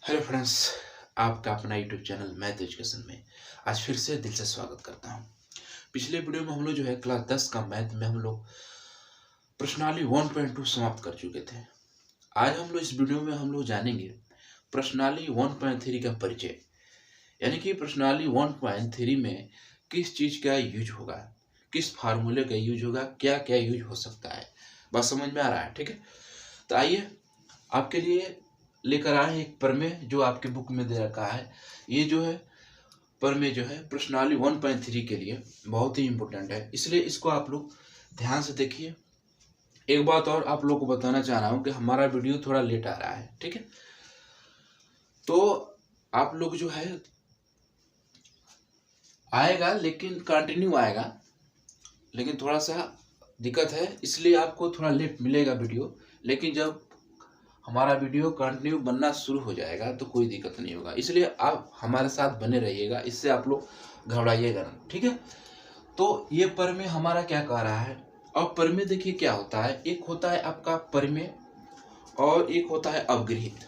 Hello friends, आपका अपना YouTube channel math education में आज फिर से दिल से स्वागत करता हूं। पिछले वीडियो में हम लोग जो है क्लास 10 का मैथ में हम लोग प्रश्नावली 1.2 समाप्त कर चुके थे। आज हम लोग इस वीडियो में हम लोग जानेंगे प्रश्नावली 1.3 का परिचय, यानी कि प्रश्नावली 1.3 में किस चीज़ का यूज होगा, किस फार्मूले का यूज होगा, क्या क्या यूज हो सकता है। बात समझ में आ रहा है? ठीक है, तो आइए आपके लिए लेकर आए हैं एक प्रमेय जो आपके बुक में दे रखा है। ये जो है प्रमेय जो है प्रश्नावली 1.3 के लिए बहुत ही इम्पोर्टेंट है, इसलिए इसको आप लोग ध्यान से देखिए। एक बात और आप लोग को बताना चाह रहा हूँ कि हमारा वीडियो थोड़ा लेट आ रहा है, ठीक है, तो आप लोग जो है आएगा लेकिन कंटिन्यू आएगा, लेकिन थोड़ा सा दिक्कत है, इसलिए आपको थोड़ा लेट मिलेगा वीडियो। लेकिन जब हमारा वीडियो कंटिन्यू बनना शुरू हो जाएगा तो कोई दिक्कत नहीं होगा, इसलिए आप हमारे साथ बने रहिएगा, इससे आप लोग घबराइएगा ना, ठीक है। तो ये प्रमेय हमारा क्या कह रहा है। अब प्रमेय देखिए क्या होता है, एक होता है आपका प्रमेय और एक होता है अवगृहित।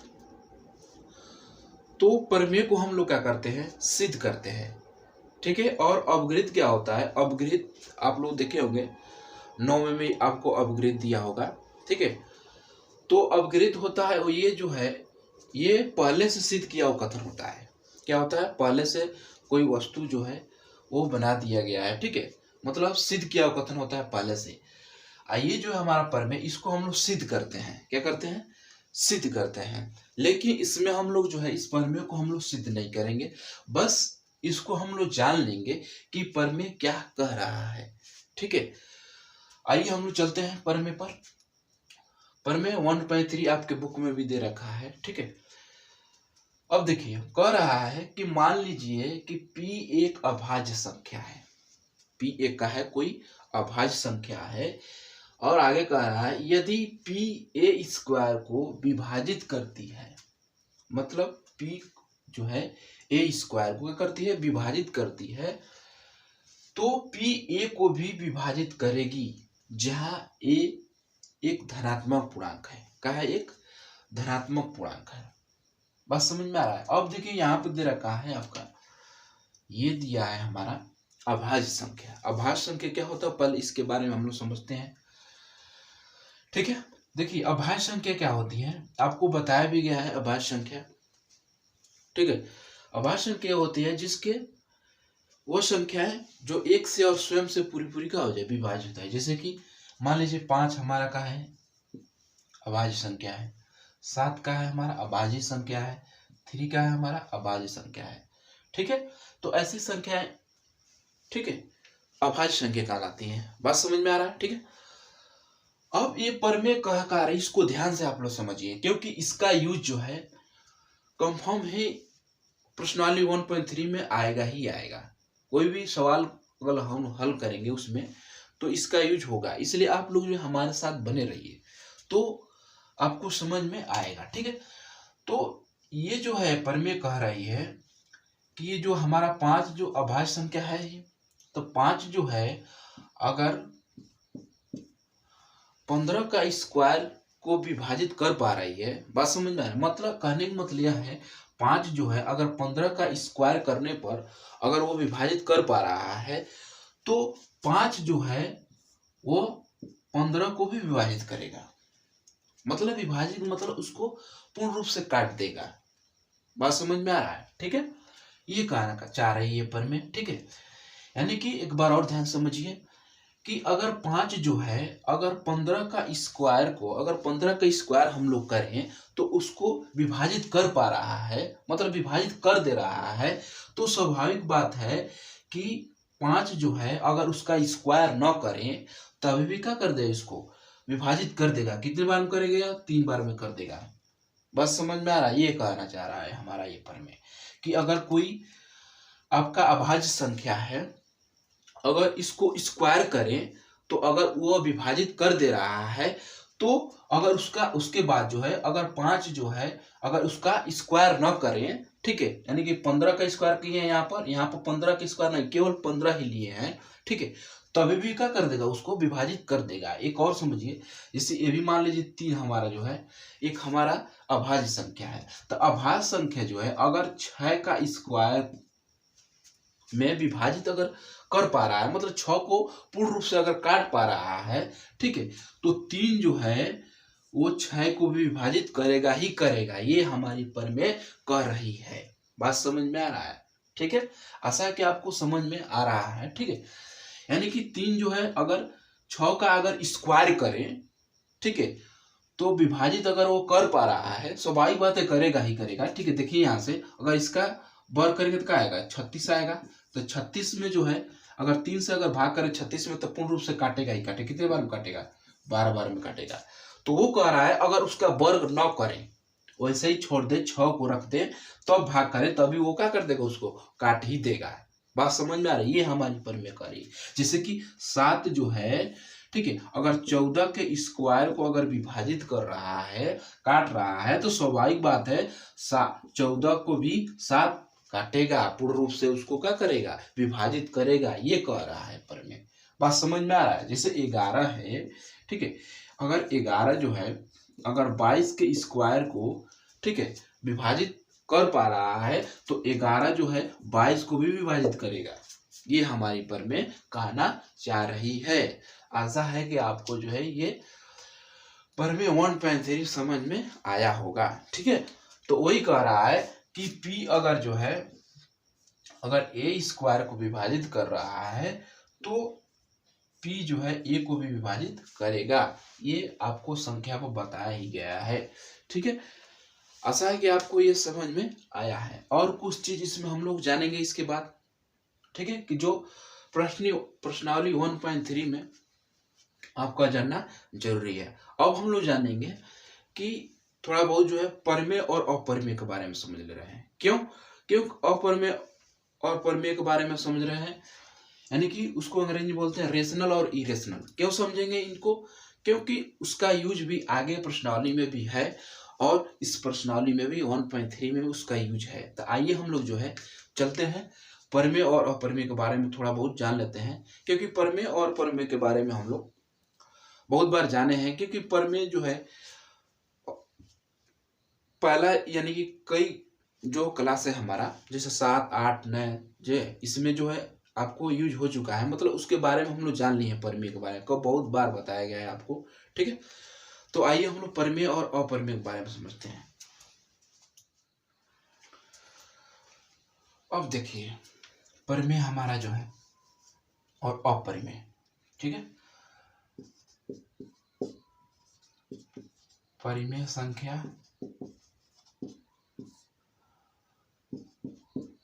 तो प्रमेय को हम लोग क्या करते हैं, सिद्ध करते हैं, ठीक है। और अवगृहित क्या होता है, अवगृहित आप लोग देखे होंगे 9वीं में आपको अवगृहित दिया होगा, ठीक है। तो अवगृहित होता है वो ये जो है, ये पहले से सिद्ध किया हुआ कथन होता है। क्या होता है, पहले से कोई वस्तु जो है वो बना दिया गया है, ठीक है, मतलब सिद्ध किया हुआ कथन होता है पहले से। आइए जो है हमारा प्रमेय, इसको हम लोग सिद्ध करते हैं। क्या करते हैं, सिद्ध करते हैं। लेकिन इसमें हम लोग जो है इस प्रमेय को हम लोग सिद्ध नहीं करेंगे, बस इसको हम लोग जान लेंगे कि प्रमेय क्या कह रहा है, ठीक है। आइए हम लोग चलते हैं प्रमेय पर। प्रमेय 1.3 आपके बुक में भी दे रखा है, ठीक है। अब देखिए कह रहा है कि मान लीजिए कि P एक अभाज्य संख्या है, P एक का है कोई अभाज्य संख्या है, और आगे कह रहा है यदि P a स्क्वायर को विभाजित करती है, मतलब P जो है a स्क्वायर को क्या करती है, विभाजित करती है, तो P a को भी विभाजित करेगी, जहां a एक धनात्मक पूर्णांक है। क्या है, एक धनात्मक पूर्णांक है। बस समझ में आ रहा है। अब देखिए यहाँ पे दे रखा है आपका, ये दिया है हमारा अभाज्य संख्या। अभाज्य संख्या क्या होता है, पहले इसके बारे में हम लोग समझते हैं, ठीक है। देखिए अभाज्य संख्या क्या होती है, आपको बताया भी गया है अभाज्य संख्या, ठीक है। अभाज्य संख्या होती है जिसके वो संख्या है जो एक से और स्वयं से पूरी पूरी का हो जाए, विभाजित है। जैसे कि मान लीजिए 5 हमारा का है, अभाज्य संख्या है, 7 का है हमारा अभाज्य संख्या है, 3 का है हमारा अभाज्य संख्या है, ठीक है। तो ऐसी संख्याएं, ठीक है, अभाज्य संख्या कहलाती हैं। बात समझ में आ रहा है, ठीक है। अब ये प्रमेय कह रहा है, इसको ध्यान से आप लोग समझिए, क्योंकि इसका यूज जो है कंफर्म है प्रश्नावली 1.3 में आएगा ही आएगा। कोई भी सवाल अगर हम हल करेंगे उसमें तो इसका यूज होगा, इसलिए आप लोग जो हमारे साथ बने रहिए तो आपको समझ में आएगा, ठीक है। तो ये जो है प्रमेय कह रही है कि ये जो हमारा 5 जो अभाज्य संख्या है, तो 5 जो है अगर 15 का स्क्वायर को विभाजित कर पा रही है, बात समझ में आ रहा है, मतलब कहने का मतलब यह है 5 जो है अगर 15 का स्क्वायर करने पर अगर वो विभाजित कर पा रहा है, तो 5 जो है वो 15 को भी विभाजित करेगा, मतलब विभाजित मतलब उसको पूर्ण रूप से काट देगा। बात समझ में आ रहा है, ठीक है। ये कहना का चाह रही है प्रमेय, ठीक है। यानी कि एक बार और ध्यान समझिए कि अगर 5 जो है अगर 15 का स्क्वायर को अगर 15 का स्क्वायर हम लोग करें तो उसको विभाजित कर पा रहा है, मतलब विभाजित कर दे रहा है, तो स्वाभाविक बात है कि 5 जो है अगर उसका स्क्वायर न करें तभी भी क्या कर दे, इसको विभाजित कर देगा। कितने बार में करेगा, 3 बार में कर देगा। बस समझ में आ रहा है, ये कहना चाह रहा है हमारा ये प्रमेय कि अगर कोई आपका अभाज्य संख्या है, अगर इसको स्क्वायर करें तो अगर वो विभाजित कर दे रहा है, तो अगर उसके बाद जो है अगर 5 जो है अगर उसका स्क्वायर न करें, ठीक है, यानी कि 15 का स्क्वायर किए हैं यहाँ पर 15 का स्क्वायर नहीं, केवल 15 ही लिए हैं, ठीक है, तभी भी क्या कर देगा, उसको विभाजित कर देगा। एक और समझिए, जैसे ये भी मान लीजिए 3 हमारा जो है एक हमारा अभाज्य संख्या है। तो अभाज्य संख्या जो है अगर 6 का स्क्वायर में विभाजित अगर कर पा रहा है, मतलब 6 को पूर्ण रूप से अगर काट पा रहा है, ठीक है, तो 3 जो है वो 6 को भी विभाजित करेगा ही करेगा। ये हमारी प्रमेय कह रही है। बात समझ में आ रहा है? ठीक है, आशा है कि आपको समझ में आ रहा है। ठीक है, यानी कि 3 जो है अगर 6 का अगर स्क्वायर करें, ठीक है, तो विभाजित अगर वो कर पा रहा है, स्वाभाविक बात है करेगा ही करेगा। ठीक है, देखिए यहाँ से अगर इसका वर्ग करेंगे तो क्या आएगा, 36 आएगा। तो 36 में जो है अगर 3 से अगर भाग करें 36 में, तो पूर्ण रूप से काटेगा ही काटेगा। कितने बार में काटेगा, 12 बार में काटेगा। तो वो कह रहा है अगर उसका वर्ग न करें, वैसे ही छोड़ दे, 6 को रख दे, तब भाग करे, तभी वो क्या कर देगा, उसको काट ही देगा। बात समझ में आ रही है? ये हमारी प्रमेय कह रही है। जैसे कि 7 जो है, ठीक है, अगर 14 के स्क्वायर को अगर विभाजित कर रहा है, काट रहा है, तो स्वाभाविक बात है 14 को भी 7 काटेगा, पूर्ण रूप से उसको क्या करेगा, विभाजित करेगा। ये कह रहा है प्रमेय। बात समझ में आ रहा है? जैसे 11 है, ठीक है, अगर 11 जो है अगर 22 के स्क्वायर को, ठीक है, विभाजित कर पा रहा है, तो 11 जो है 22 को भी विभाजित करेगा। ये हमारी प्रमेय कहना चाह रही है। आशा है कि आपको जो है ये प्रमेय 1.3 समझ में आया होगा। ठीक है, तो वही कह रहा है कि P अगर जो है अगर a स्क्वायर को विभाजित कर रहा है, तो P जो है a को भी विभाजित करेगा। ये आपको संख्या पर बताया ही गया है। ठीक है, आशा है कि आपको ये समझ में आया है। और कुछ चीज इसमें हम लोग जानेंगे इसके बाद। ठीक है, कि जो प्रश्नावली 1.3 में आपका जानना जरूरी है। अब हम लोग जानेंगे कि थोड़ा बहुत जो है प्रमेय और अप्रमेय के बारे में समझ ले रहे हैं। क्यों अप्रमेय और प्रमेय के बारे में समझ रहे हैं, यानी कि उसको अंग्रेजी में बोलते हैं रेशनल और इरेशनल। क्यों समझेंगे इनको? क्योंकि उसका यूज भी आगे प्रश्नावली में भी है, और इस प्रश्नावली में भी 1.3 में उसका यूज है। तो आइए हम लोग जो है चलते हैं प्रमेय और अप्रमेय के बारे में थोड़ा बहुत जान लेते हैं। क्योंकि प्रमेय और अप्रमेय के बारे में हम लोग बहुत बार जाने हैं। क्योंकि प्रमेय जो है पहला, यानी कि कई जो क्लास है हमारा, जैसे 7, 8, 9 जो इसमें जो है आपको यूज हो चुका है, मतलब उसके बारे में हम लोग जान लिए हैं। प्रमेय के बारे में बहुत बार बताया गया है आपको। ठीक है, तो आइए हम लोग प्रमेय और अप्रमेय के बारे में समझते हैं। अब देखिए प्रमेय हमारा जो है और अप्रमेय, ठीक है, परिमेय संख्या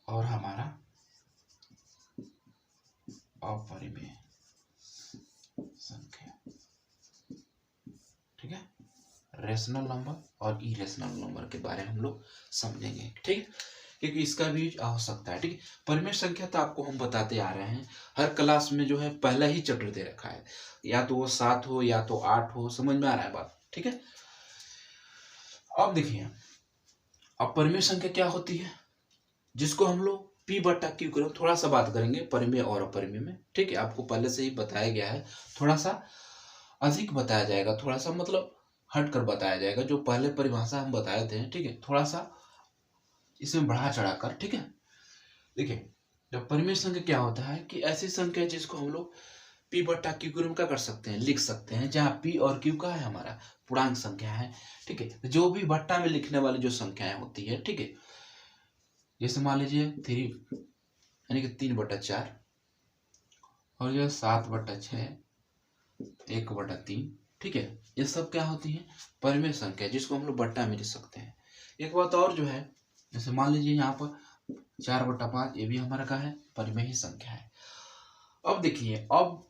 और हमारा अपरिमेय संख्या। ठीक है, रेशनल नंबर और इरेशनल नंबर के बारे में हम लोग समझेंगे। ठीक है, क्योंकि इसका भी हो सकता है। ठीक है, परिमेय संख्या तो आपको हम बताते आ रहे हैं, हर क्लास में जो है पहला ही चैप्टर दे रखा है, या तो वो 7 हो या तो 8 हो। समझ में आ रहा है बात? ठीक है, अब देखिए अपरिमेय संख्या क्या होती है, जिसको हम लोग P/Q करें। थोड़ा सा बात करेंगे परिमेय और अपरिमेय में। ठीक है, आपको पहले से ही बताया गया है, थोड़ा सा अधिक बताया जाएगा, थोड़ा सा मतलब हट कर बताया जाएगा। जो पहले परिभाषा हम बताए थे, ठीक है, थोड़ा सा इसमें बढ़ा चढ़ा कर। ठीक है, देखिए जब परिमेय संख्या क्या होता है कि ऐसी संख्या जिसको हम लोग P/Q के रूप में क्या कर सकते हैं, लिख सकते हैं, जहाँ P और Q का है हमारा पूर्णांक संख्या है। ठीक है, जो भी बट्टा में लिखने वाली जो संख्याएं होती है, ठीक है, जैसे मान लीजिए 3 यानी कि 3/4 और यह 7/6, 1/3। ठीक है, ये सब क्या होती है, परिमेय संख्या, जिसको हम लोग बट्टा में लिख सकते हैं। एक बात और जो है, जैसे मान लीजिए यहाँ पर 4/5, ये भी हमारा का है, परिमेय ही संख्या है। अब देखिए, अब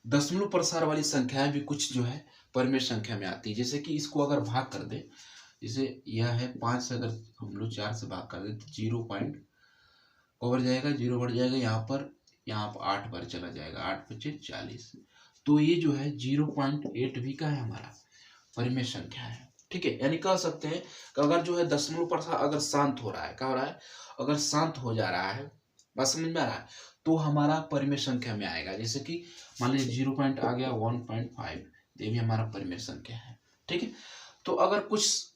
दशमलव प्रसार वाली संख्याएं भी कुछ जो है परिमेय संख्या में आती है। जैसे कि इसको अगर भाग कर दे, जैसे यह है 5 से अगर हम लोग 4 से भाग कर दे तो 0 पॉइंट ओवर जाएगा, 0 बढ़ जाएगा, यहाँ पर 8 बार चला जाएगा, 8×5 = 40। तो ये जो है 0.8 भी का है हमारा परिमेय संख्या है। ठीक है, यानी कह सकते हैं कि अगर जो है दशमलव प्रसार अगर शांत हो रहा है, क्या हो रहा है, अगर शांत हो जा रहा है, बात समझ में आ रहा है, तो हमारा परिमेय संख्या में आएगा। जैसे कि मान लीजिए 0 पॉइंट आ गया 1.5, ये भी हमारा परिमेय संख्या है। ठीक है, तो अगर कुछ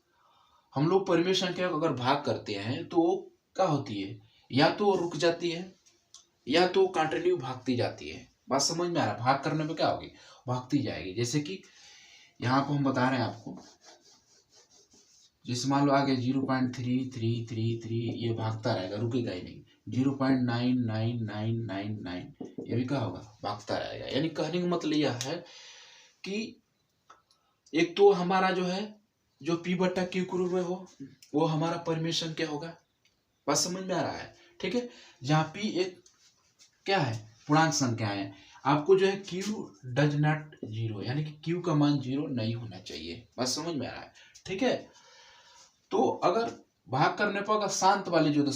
हम लोग परिमेय संख्या को अगर भाग करते हैं तो वो क्या होती है, या तो रुक जाती है या तो कंटिन्यू भागती जाती है। बात समझ में आ रहा है? भाग करने पे क्या होगी, भागती जाएगी। जैसे कि यहाँ को हम बता रहे हैं आपको, जिस मान लो आगे 0.3333 ये भागता रहेगा, रुकेगा ही नहीं। 0.99999 ये भी क्या होगा, भागता रहेगा। यानी कहने का मतलब यह है कि एक तो हमारा जो है जो P बट्टा Q के रूप में हो वो हमारा परिमेय संख्या होगा। बात समझ में आ रहा है? ठीक है, जहाँ P एक क्या है, पूर्णांक संख्या है। आपको जो है Q डज नॉट जीरो, यानी कि Q का मान 0 नहीं होना चाहिए। बात समझ में आ रहा है? ठीक है, तो अगर भाग करने पर अगर शांत वाले जो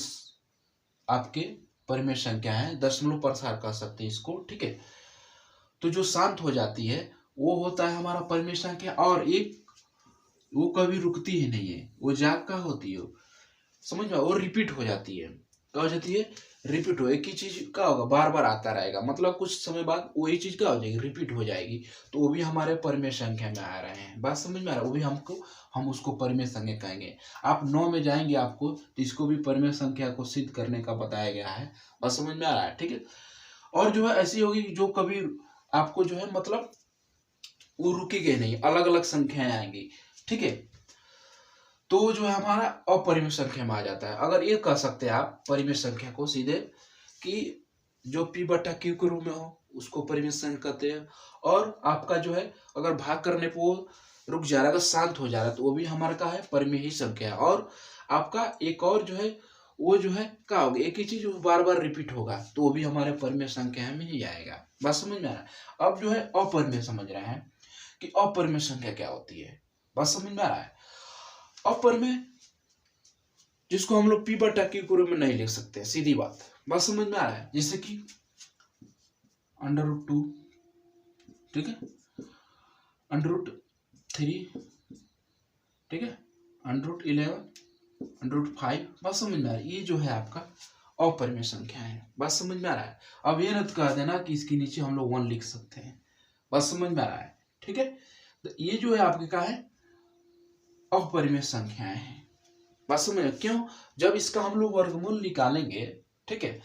आपके परिमेय संख्या है, दशमलव प्रसार कर सकते हैं इसको। ठीक है, तो जो शांत हो जाती है वो होता है हमारा परिमेय संख्या। और एक वो कभी रुकती ही नहीं है, वो जाग का होती है, समझ में, वो रिपीट हो जाती है। क्या हो जाती है, रिपीट हो, एक ही चीज क्या होगा, बार बार आता रहेगा। मतलब कुछ समय बाद वही चीज क्या हो जाएगी, रिपीट हो जाएगी। तो वो भी हमारे परिमेय संख्या में आ रहे हैं। बात समझ में आ रहा है? वो भी हम उसको परिमेय संख्या कहेंगे। आप 9 में जाएंगे आपको तो इसको भी परिमेय संख्या को सिद्ध करने का बताया गया है। बात समझ में आ रहा है? ठीक है, और जो है ऐसी होगी जो कभी आपको जो है मतलब वो रुकेगी नहीं, अलग अलग संख्याएं आएंगी। ठीक है, तो जो है हमारा अपरिमेय संख्या में आ जाता है। अगर ये कह सकते हैं आप परिमेय संख्या को सीधे कि जो P बट्टा Q के रूप में हो उसको परिमेय संख्या कहते हैं। और आपका जो है अगर भाग करने पर वो रुक जा रहा है, शांत हो जा रहा है, तो वो भी हमारा क्या है, परिमेय ही संख्या है। और आपका एक और जो है वो जो है क्या होगा, एक ही चीज बार बार रिपीट होगा, तो वो भी हमारे परिमेय संख्या में ही आएगा। बात समझ में आ रहा है? अब जो है अपरिमेय समझ रहे हैं कि अपरिमेय संख्या क्या होती है। बात समझ में आ रहा है? अपरिमेय जिसको हम लोग P बट्टा Q के रूप में नहीं लिख सकते, सीधी बात। बात समझ में आ रहा है? जैसे कि √2, ठीक है, √3, ठीक है, √11, √5। बात समझ में आ रहा है? ये जो है आपका अपरिमेय संख्या है। बात समझ में आ रहा है? अब ये न कह देना कि इसके नीचे हम लोग 1 लिख सकते हैं। बात समझ में आ रहा है? ठीक है, तो ये जो है आपके क्या है, अपरिमेय संख्याएं हैं। बात समझ में? क्यों, जब इसका हम लोग वर्गमूल निकालेंगे, ठीक है,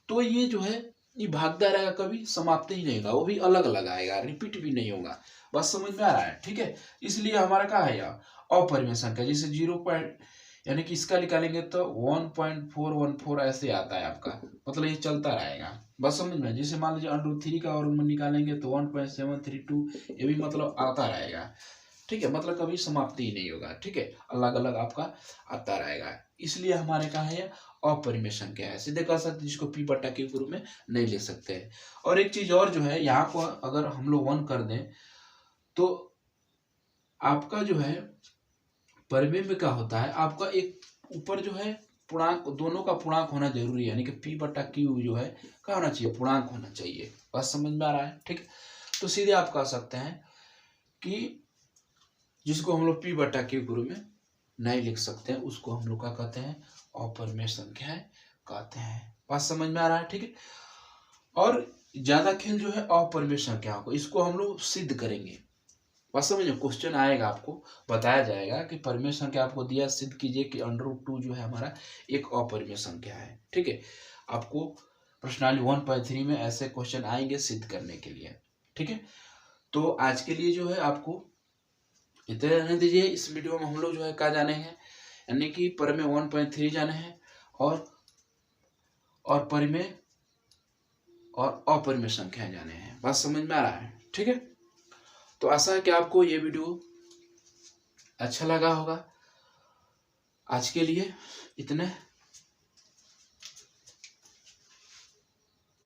तो ये जो है ये भागता रहेगा, कभी समाप्त ही नहीं होगा, वो भी अलग अलग आएगा, रिपीट भी नहीं होगा। बस समझ में आ रहा है? ठीक है, इसलिए हमारा क्या है यार, अपरिमेय संख्या। जैसे 0 यानी कि इसका निकालेंगे तो 1.414 ऐसे आता है आपका, मतलब ये चलता रहेगा। बस समझ में? जैसे मान लीजिए √3 का वर्गमूल निकालेंगे तो 1.732, ये भी मतलब आता रहेगा। ठीक है, मतलब कभी समाप्ति ही नहीं होगा। ठीक है, अलग अलग आपका आता रहेगा, इसलिए हमारे कहा है अपरिमेय संख्या है। सीधे कह सकते जिसको P बट्टा Q के रूप में नहीं ले सकते हैं। और एक चीज और जो है, यहाँ को अगर हम लोग 1 कर दें तो आपका जो है परिमेय में क्या होता है, आपका एक ऊपर जो है पूर्णांक, दोनों का पूर्णांक होना जरूरी है। यानी कि P बट्टा Q जो है क्या होना चाहिए, पूर्णांक होना चाहिए। बात समझ में आ रहा है? ठीक है, तो सीधे आप कह सकते हैं कि जिसको हम लोग P बट्टा Q के रूप में नहीं लिख सकते हैं उसको हम लोग क्या कहते हैं, अपरिमेय संख्याएं कहते हैं। बात समझ में आ रहा है? ठीक है, और ज्यादा खेल जो है अपरिमेय संख्याओं को, इसको हम लोग सिद्ध करेंगे। बात समझ में? क्वेश्चन आएगा, आपको बताया जाएगा कि परिमेय संख्या आपको दिया, सिद्ध कीजिए कि √2 जो है हमारा एक अपरिमेय संख्या है। ठीक है, आपको प्रश्नावली 1.3 में ऐसे क्वेश्चन आएंगे सिद्ध करने के लिए। ठीक है, तो आज के लिए जो है आपको इतना रहने दीजिए। इस वीडियो में हम लोग जो है क्या जाने हैं, यानी कि परिमेय 1.3 जाने हैं और परिमेय और अपरिमेय संख्याएं जाने हैं। बात समझ में आ रहा है? ठीक है, तो आशा है कि आपको ये वीडियो अच्छा लगा होगा। आज के लिए इतने।